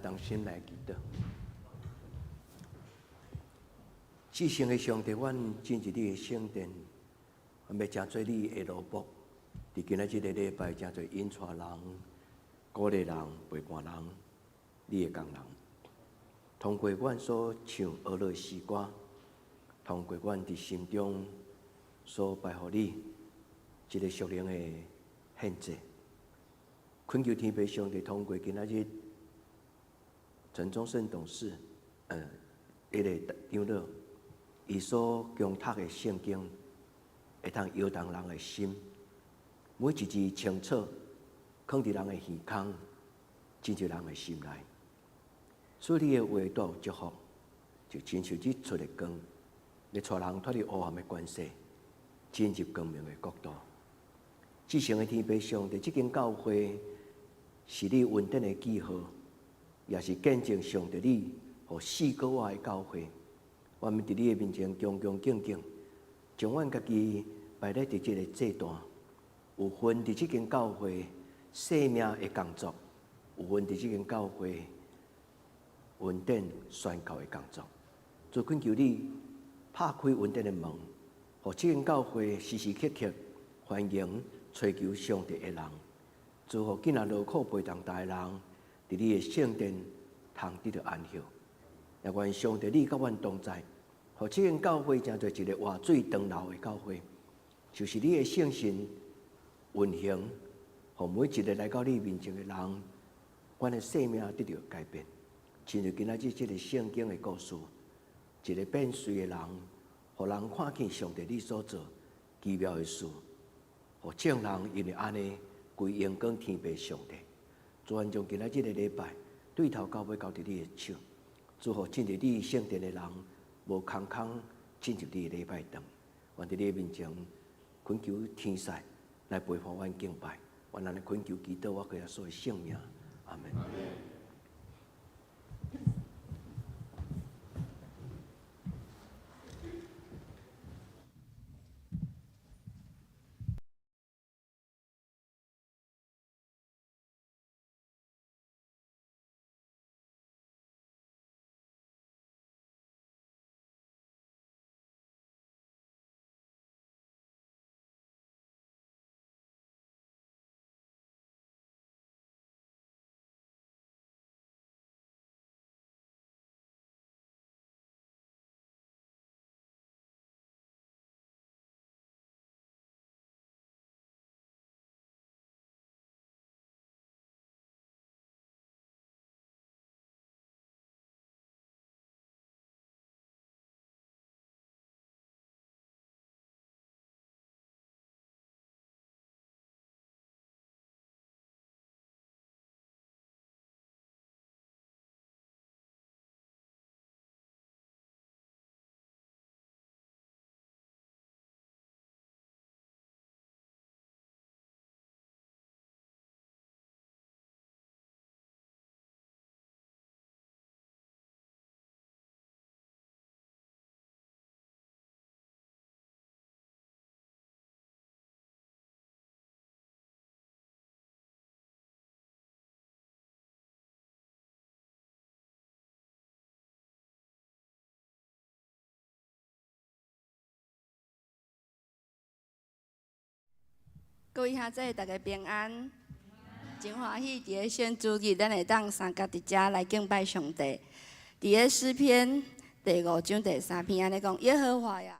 同心来祈祷。至圣的上帝，阮进入你的圣殿，阮要诚做你的奴仆。伫今仔日个礼拜，诚做引带人、鼓励人、陪伴人，你的工人。通过阮所唱俄罗斯歌，通过阮伫心中所拜予你一个属灵的献祭，恳求天父上帝通过今仔日陈忠胜董事，迄个长老，伊所强读的圣经，会通摇动人的心，每一字清楚，放伫人的耳孔，进入人的心内。所以你的话都有祝福，就亲像日出的光，要带人脱离黑暗的关系，进入光明的国度。至圣的天父上帝，这间教会是你恩典的记号，也是见证上帝你和四个我的教会。我们伫你的面前恭恭敬敬，将阮家己摆在伫这个祭坛，有份伫这间教会生命的工作，有份伫这间教会恩典宣告的工作。就恳求你拍开恩典的门，互这间教会时时刻刻欢迎追求上帝的人，祝福今仔劳苦陪同大的人，伫你的圣殿通得到安息。也愿上帝你甲阮同在，互这间教会成做一个活水长流的教会，就是你的圣神运行，互每一个来到你面前的人，阮的生命得到改变。亲像今仔日这个圣经的故事，一个变碎的人，互人看见上帝你所做奇妙的事，互众人因为安尼归荣光天父上帝。主愿将今仔日的礼拜对头到尾交伫你的手，祝福进入你圣殿的人，无空空进入你的礼拜堂。愿伫你面前恳求天使来陪伴阮敬拜，愿安尼恳求祈祷，我给他所有性命，阿门。各位兄弟，大家平安，真欢喜！伫个先主日，咱会当三甲伫遮来敬拜上帝。伫个诗篇第5章第3篇安尼讲：耶和华呀。